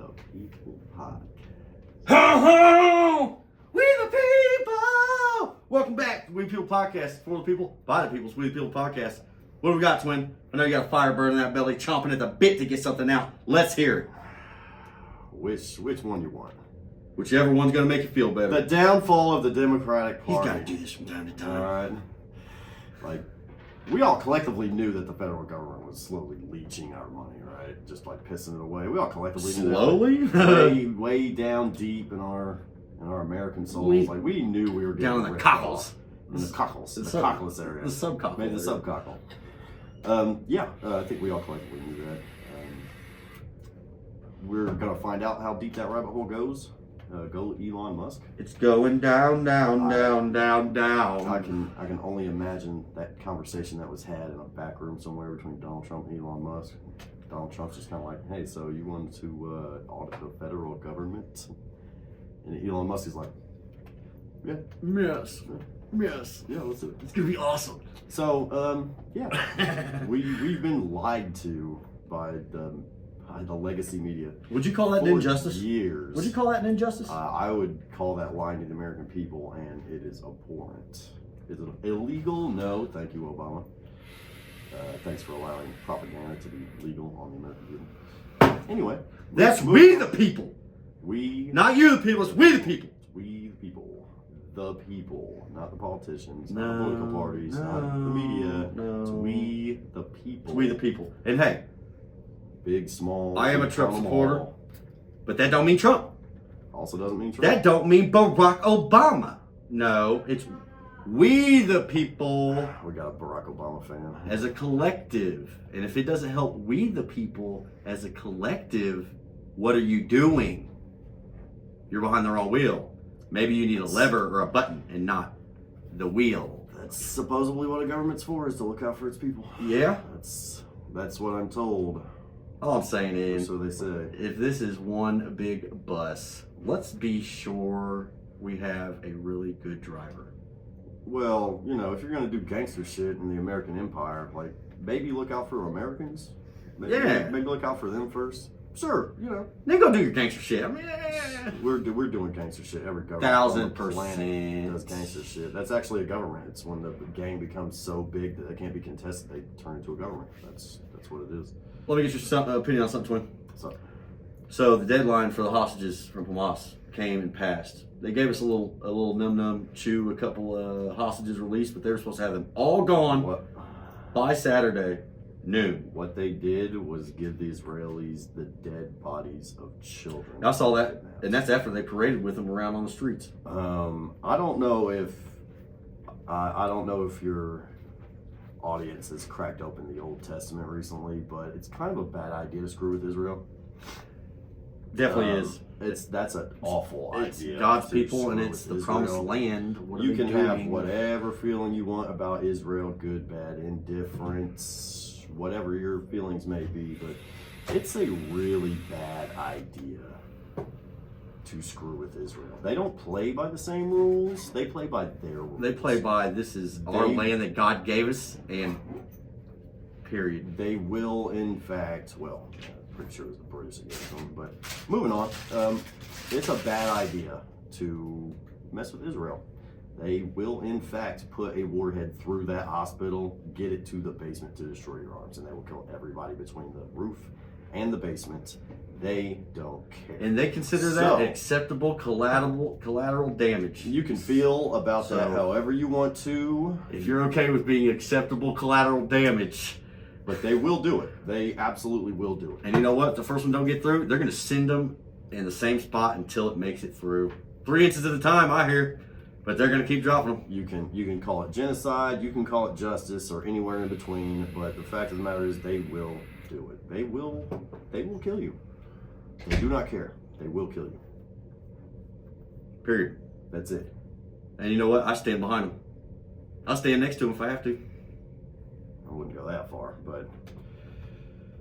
the People Podcast. Ho ho! We the people! Welcome back to WeThe People Podcast. For the people, by the people's WeThe People Podcast. What do we got, Twin? I know you got a fire burning in that belly, chomping at the bit to get something out. Let's hear it. Which one you want? Whichever one's going to make you feel better. The downfall of the Democratic Party. He's got to do this from time to time. All right. Like, we all collectively knew that the federal government was slowly leeching our money, right? Just like pissing it away. We all collectively knew that. Slowly? way down deep in our American souls. Like, we knew we were getting down in the ripped cockles. off. In the cockles. The sub- cockless area. The subcockle. Maybe the subcockle. I think we all collectively knew that. We're going to find out how deep that rabbit hole goes. Go Elon Musk. It's going down, down, down, down, down. I can only imagine that conversation that was had in a back room somewhere between Donald Trump and Elon Musk. Donald Trump's just kind of like, hey, so you want to audit the federal government? And Elon Musk is like, yeah. Yes. Yes. Yeah, let's do it. It's going to be awesome. So, we've been lied to by the legacy media. Would you call that an injustice? Years. Would you call that an injustice? I would call that lying to the American people, and it is abhorrent. Is it illegal? No, thank you, Obama. Thanks for allowing propaganda to be legal on the American people. Anyway, that's we the people. Not you the people, it's we the people. We the people. The people, not the politicians, not the political parties, not the media. It's we the people. It's we the people. And hey, big, small. I am a Trump supporter, but that don't mean Trump. Also doesn't mean Trump. That don't mean Barack Obama. No, it's we the people. We got a Barack Obama fan. As a collective. And if it doesn't help we the people as a collective, what are you doing? You're behind the wrong wheel. Maybe you need a lever or a button and not the wheel. That's supposedly what a government's for, is to look out for its people. Yeah? That's what I'm told. All I'm saying is, so they say, if this is one big bus, let's be sure we have a really good driver. Well, if you're going to do gangster shit in the American empire, like, maybe look out for Americans. Maybe look out for them first. Sure, Then go do your gangster shit. I mean, we're doing gangster shit. Every government on the planet 1000% does gangster shit. That's actually a government. It's when the gang becomes so big that they can't be contested, they turn into a government. That's what it is. Let me get your opinion on something, Twin. So the deadline for the hostages from Hamas came and passed. They gave us a little num chew, a couple of hostages released, but they were supposed to have them all gone by Saturday noon. What they did was give the Israelis the dead bodies of children. I saw that, and that's after they paraded with them around on the streets. I don't know if your audience has cracked open the Old Testament recently, but it's kind of a bad idea to screw with Israel. Definitely is. That's an awful idea. It's God's people, and it's the promised land. You can have whatever feeling you want about Israel, good, bad, indifference, whatever your feelings may be, but it's a really bad idea to screw with Israel. They don't play by the same rules. They play by their rules. They play by, this is our land that God gave us, and period. They will, in fact, pretty sure it was the British that gave them, but moving on. It's a bad idea to mess with Israel. They will, in fact, put a warhead through that hospital, get it to the basement to destroy your arms, and they will kill everybody between the roof and the basement. They don't care. And they consider that acceptable collateral damage. You can feel about that however you want to. If you're okay with being acceptable collateral damage. But they will do it. They absolutely will do it. And you know what? If the first one don't get through, they're going to send them in the same spot until it makes it through. 3 inches at a time, I hear. But they're going to keep dropping them. You can call it genocide, you can call it justice, or anywhere in between. But the fact of the matter is, they will do it. They will kill you. They do not care. They will kill you. Period. That's it. And you know what? I stand behind them. I'll stand next to them if I have to. I wouldn't go that far, but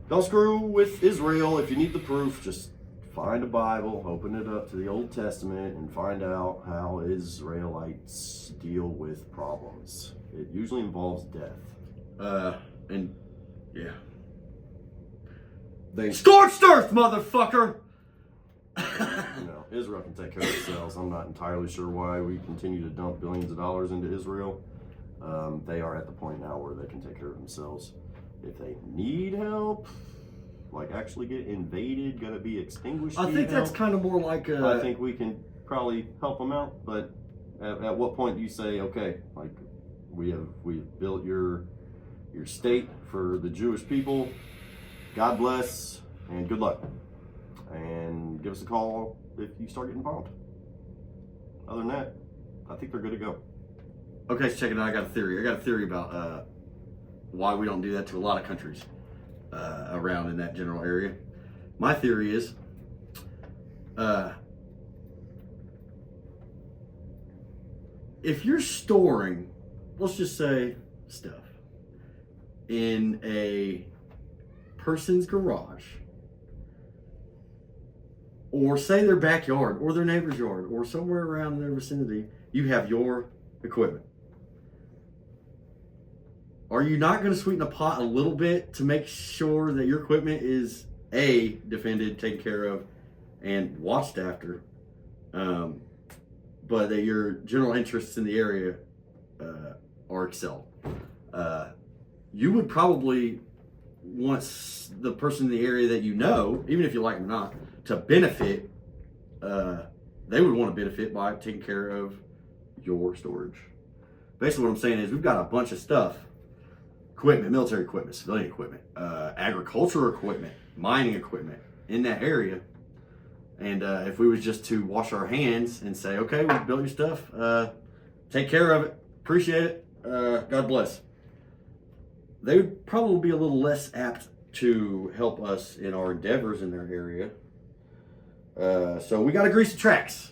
don't screw with Israel. If you need the proof, just find a Bible, open it up to the Old Testament, and find out how Israelites deal with problems. It usually involves death. Scorched earth, motherfucker! Israel can take care of themselves. I'm not entirely sure why we continue to dump billions of dollars into Israel. They are at the point now where they can take care of themselves. If they need help, like actually get invaded, gotta be extinguished. I think that's kind of more like I think we can probably help them out, but at what point do you say, okay, like we've built your state for the Jewish people. God bless and good luck. And give us a call if you start getting bombed. Other than that, I think they're good to go. Okay, so check it out. I got a theory about why we don't do that to a lot of countries around in that general area. My theory is if you're storing, let's just say, stuff in a person's garage, or say their backyard, or their neighbor's yard, or somewhere around their vicinity, you have your equipment. Are you not going to sweeten the pot a little bit to make sure that your equipment is A, defended, taken care of, and watched after, but that your general interests in the area are excelled? You would probably want the person in the area that you know, even if you like them or not, to benefit. They would want to benefit by taking care of your storage. Basically what I'm saying is we've got a bunch of stuff. Equipment, military equipment, civilian equipment, agricultural equipment, mining equipment in that area. And if we was just to wash our hands and say, okay, we built your stuff, take care of it, appreciate it, God bless, they would probably be a little less apt to help us in our endeavors in their area. So we got to grease the tracks.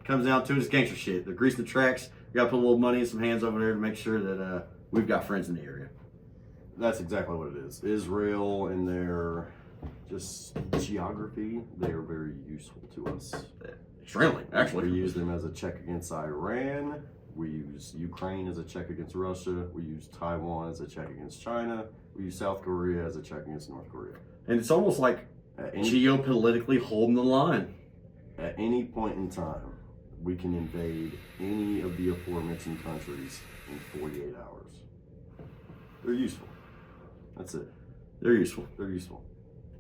Comes down to it, it's gangster shit. They're greasing the tracks. We got to put a little money and some hands over there to make sure that we've got friends in the area. That's exactly what it is. Israel and their just geography, they are very useful to us. Extremely, actually. We use them as a check against Iran. We use Ukraine as a check against Russia. We use Taiwan as a check against China. We use South Korea as a check against North Korea. And it's almost like geopolitically holding the line. At any point in time, we can invade any of the aforementioned countries in 48 hours. They're useful. That's it. They're useful. They're useful.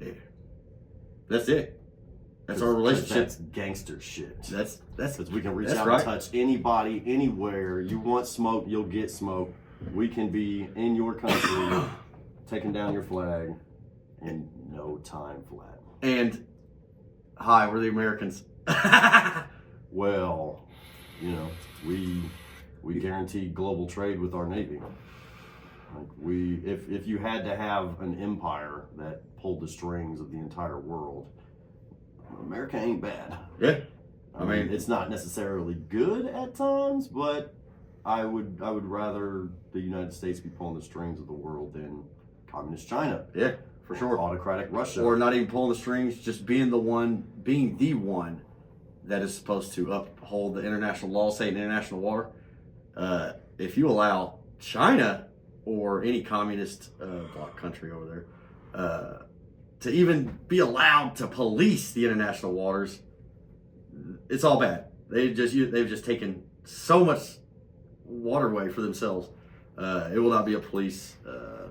Yeah. That's it. That's our relationship. That's gangster shit. That's because we can reach out and touch anybody, anywhere. You want smoke, you'll get smoke. We can be in your country, taking down your flag in no time flat. And hi, we're the Americans. Well, you know, we guarantee global trade with our Navy. Like if you had to have an empire that pulled the strings of the entire world, America ain't bad. Yeah. I mean, it's not necessarily good at times, but I would rather the United States be pulling the strings of the world than communist China. Yeah, for sure. Autocratic Russia. Or not even pulling the strings, just being the one that is supposed to uphold the international law, say in international water. If you allow China or any communist bloc country over there to even be allowed to police the international waters, it's all bad. They've just taken so much waterway for themselves. It will not be a police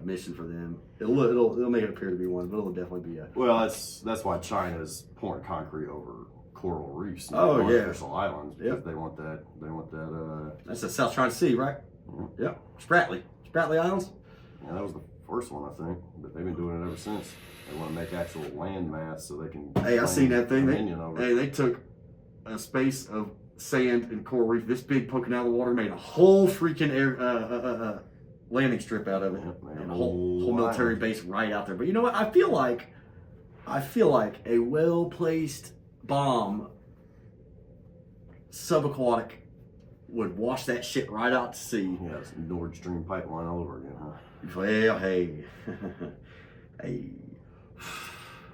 mission for them. It'll make it appear to be one, but it'll definitely be a. Well, that's why China's pouring concrete over coral reefs. And artificial islands because they want that. They want that. That's the South China Sea, right? Mm-hmm. Yep. Spratly Islands. Yeah, that was the first one, I think, but they've been doing it ever since. They want to make actual land mass so they can. Hey, I seen that thing. They took a space of sand and coral reef this big poking out of the water, made a whole freaking landing strip out of it, and a whole military base right out there. But you know what? I feel like a well placed bomb, subaquatic, would wash that shit right out to sea. Yeah, it's Nord Stream pipeline all over again, huh? Well, hey, hey.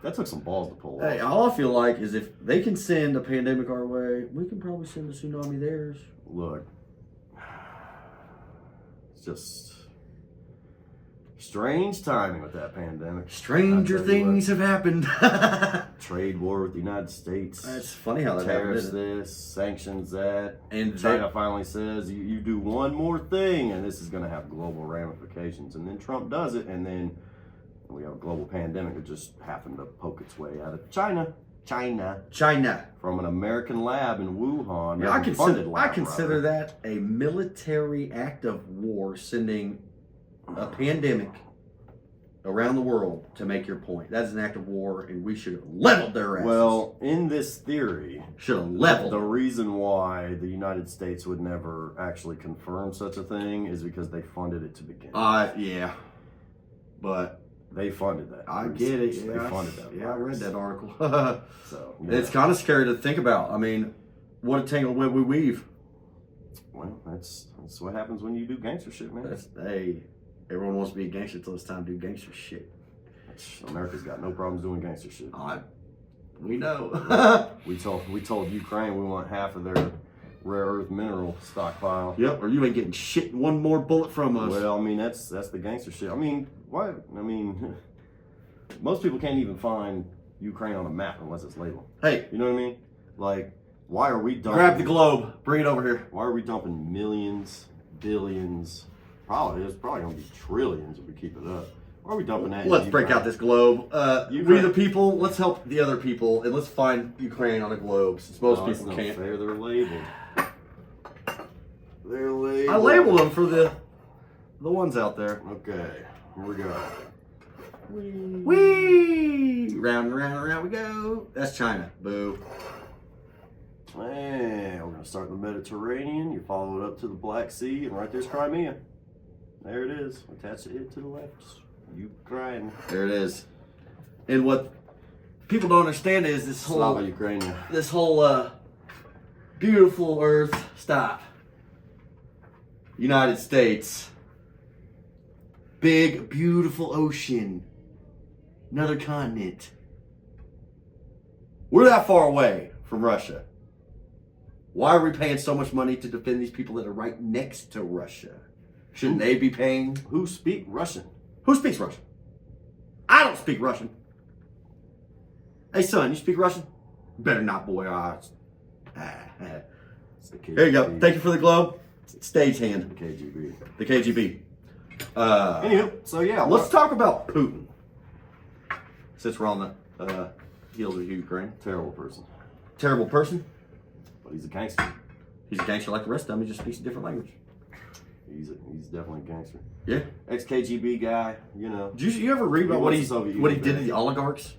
That took some balls to pull Hey, off. all I feel like is if they can send a pandemic our way, we can probably send a tsunami theirs. Look, it's just Strange timing with that pandemic. Stranger things have happened. Trade war with the United States. It's funny how that Tariffs happened. this, sanctions that. And China finally says, you do one more thing, and this is going to have global ramifications. And then Trump does it, and then we have a global pandemic that just happened to poke its way out of China. From an American lab in Wuhan. Yeah, I consider that a military act of war, sending a pandemic around the world to make your point. That's an act of war, and we should have leveled their asses. Well, in this theory, should have leveled. The reason why the United States would never actually confirm such a thing is because they funded it to begin with. Yeah. But they funded that. I get it. Yeah, they funded that. Yeah, I read that article. So yeah. It's kind of scary to think about. I mean, what a tangled web we weave. Well, that's what happens when you do gangster shit, man. Everyone wants to be a gangster until it's time to do gangster shit. America's got no problems doing gangster shit. We know. we told Ukraine we want half of their rare earth mineral stockpile. Yep, or you ain't getting shit one more bullet from us. Well, I mean, that's the gangster shit. I mean, why? I mean, most people can't even find Ukraine on a map unless it's labeled. Hey. You know what I mean? Like, why are we dumping... Grab the globe. Bring it over here. Why are we dumping millions, billions... It's probably going to be trillions if we keep it up. Why are we dumping that? Let's break out this globe. We the people, let's help the other people, and let's find Ukraine on a globe, since most people can't. Fair, they're labeled. They're labeled. I labeled them for the ones out there. Okay, here we go. Whee! Round and round and round we go. That's China. Boo. Man, we're going to start in the Mediterranean. You follow it up to the Black Sea, and right there's Crimea. There it is. Attach it to the left. Ukraine. There it is. And what people don't understand is this whole beautiful earth. Stop. United States. Big, beautiful ocean. Another continent. We're that far away from Russia. Why are we paying so much money to defend these people that are right next to Russia? Shouldn't they be paying? Who speak Russian? Who speaks Russian? I don't speak Russian. Hey, son, you speak Russian? Better not, boy. Here you go. Thank you for the globe. Stagehand. The KGB. The KGB. Anywho, so yeah. Let's talk about Putin. Since we're on the heels of Ukraine. Terrible person. Terrible person? But he's a gangster. He's a gangster like the rest of them. He just speaks a different language. He's definitely a gangster. Yeah. Ex-KGB guy, you know. Did you ever read about what he did to the oligarchs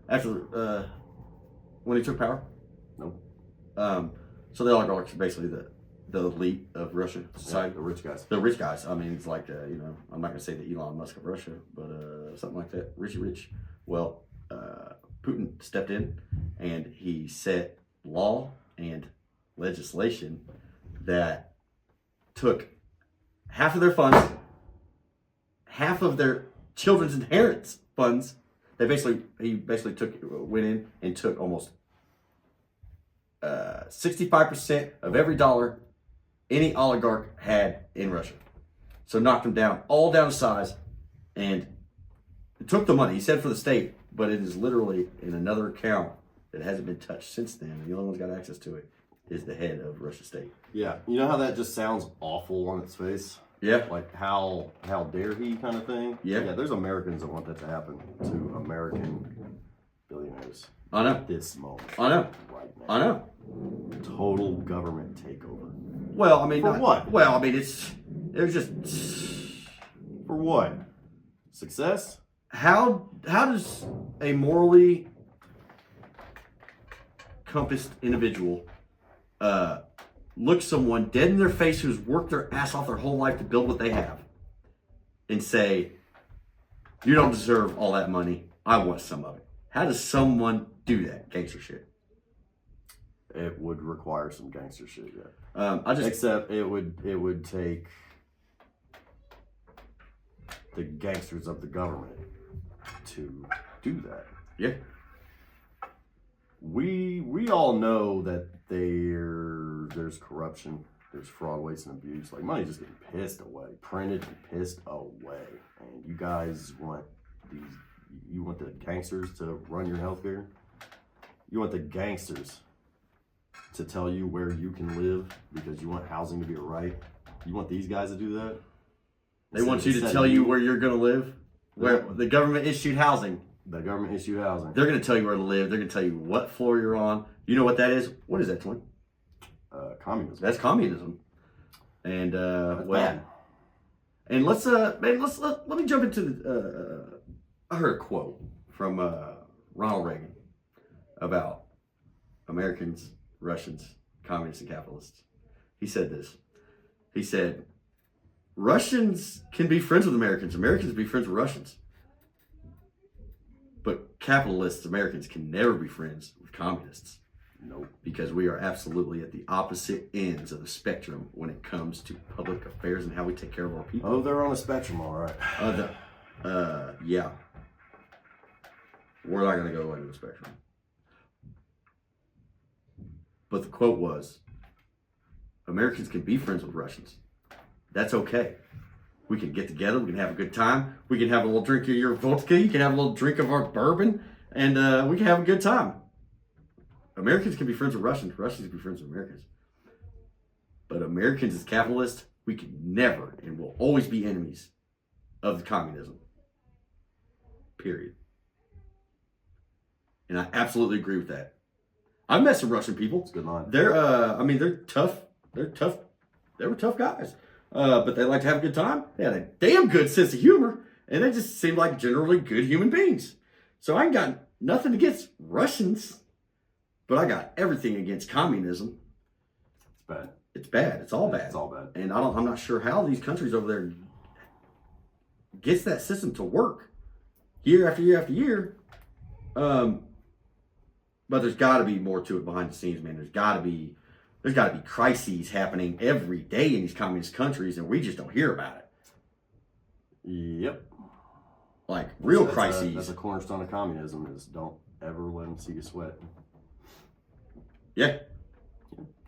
after when he took power? No. So the oligarchs are basically the elite of Russian society. Yeah, the rich guys. The rich guys. I mean, it's like, I'm not going to say the Elon Musk of Russia, but something like that. Rich. Well, Putin stepped in and he set law and legislation that took half of their funds, half of their children's inheritance funds. He basically went in and took almost 65% of every dollar any oligarch had in Russia. So knocked them down, all down to size, and took the money. He said for the state, but it is literally in another account that hasn't been touched since then. And the only one's got access to it is the head of Russia State. Yeah, you know how that just sounds awful on its face? Yeah. Like how dare he kind of thing? Yeah. Yeah, there's Americans that want that to happen to American billionaires. I know. At this moment. I know. Right now. I know. Total government takeover. Well, I mean, for what? Well, I mean, it was just for what? Success? How does a morally compassed individual look someone dead in their face who's worked their ass off their whole life to build what they have and say, you don't deserve all that money, I want some of it? How does someone do that gangster shit? It would require some gangster shit, yeah. Except it would take the gangsters of the government to do that. Yeah. We all know that there's corruption there's fraud, waste, and abuse. Like, money's just getting pissed away, printed and pissed away. And you guys want the gangsters to run your healthcare? You want the gangsters to tell you where you can live because you want housing to be a right? You want these guys to do that? They want you to tell you where you're going to live? Where the government issued housing. The government issued housing. They're going to tell you where to live. They're going to tell you what floor you're on. You know what that is? What is that, Twin? Communism. That's communism. And That's bad. And let me jump into I heard a quote from Ronald Reagan about Americans, Russians, communists, and capitalists. He said this. He said, Russians can be friends with Americans. Americans can be friends with Russians. But capitalists, Americans, can never be friends with communists. Nope. Because we are absolutely at the opposite ends of the spectrum when it comes to public affairs and how we take care of our people. Oh, they're on a spectrum, all right. Yeah. We're not going to go into the spectrum. But the quote was, Americans can be friends with Russians. That's okay. We can get together. We can have a good time. We can have a little drink of your vodka. You can have a little drink of our bourbon. And we can have a good time. Americans can be friends with Russians. Russians can be friends with Americans. But Americans as capitalists, we can never and will always be enemies of the communism. Period. And I absolutely agree with that. I've met some Russian people. It's a good line. They're tough. They're tough. They were tough guys. But they like to have a good time. They had a damn good sense of humor. And they just seemed like generally good human beings. So I ain't got nothing against Russians. But I got everything against communism. It's bad. It's bad. It's all bad. It's all bad. And I'm not sure how these countries over there gets that system to work year after year after year. But there's got to be more to it behind the scenes, man. There's got to be crises happening every day in these communist countries, and we just don't hear about it. Yep. Like real crises. That's a cornerstone of communism: is don't ever let them see you sweat. Yeah.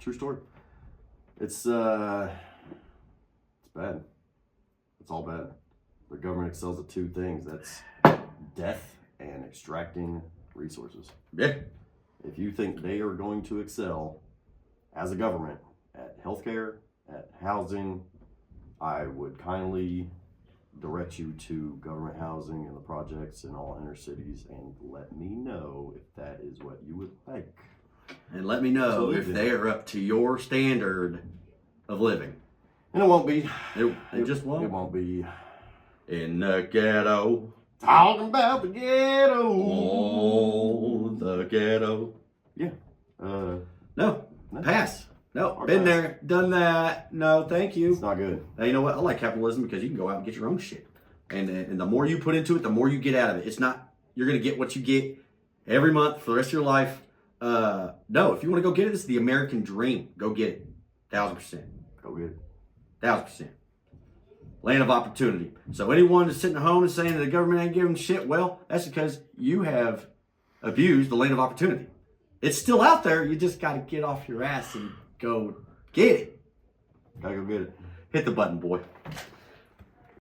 True story. It's bad. It's all bad. The government excels at two things. That's death and extracting resources. Yeah. If you think they are going to excel as a government at healthcare, at housing, I would kindly direct you to government housing and the projects in all inner cities and let me know if that is what you would like. And let me know if they are up to your standard of living. And it won't be. It just won't. It won't be. In the ghetto. Talking about the ghetto. Oh, the ghetto. Yeah. No. Pass. No. Been there. Done that. No, thank you. It's not good. Now, you know what? I like capitalism because you can go out and get your own shit. And the more you put into it, the more you get out of it. It's not, you're going to get what you get every month for the rest of your life. No, if you want to go get it, this is the American dream. Go get it. 1,000%. Go get it. 1,000%. Land of opportunity. So anyone that's sitting at home and saying that the government ain't giving shit, well, that's because you have abused the land of opportunity. It's still out there. You just got to get off your ass and go get it. Gotta go get it. Hit the button, boy.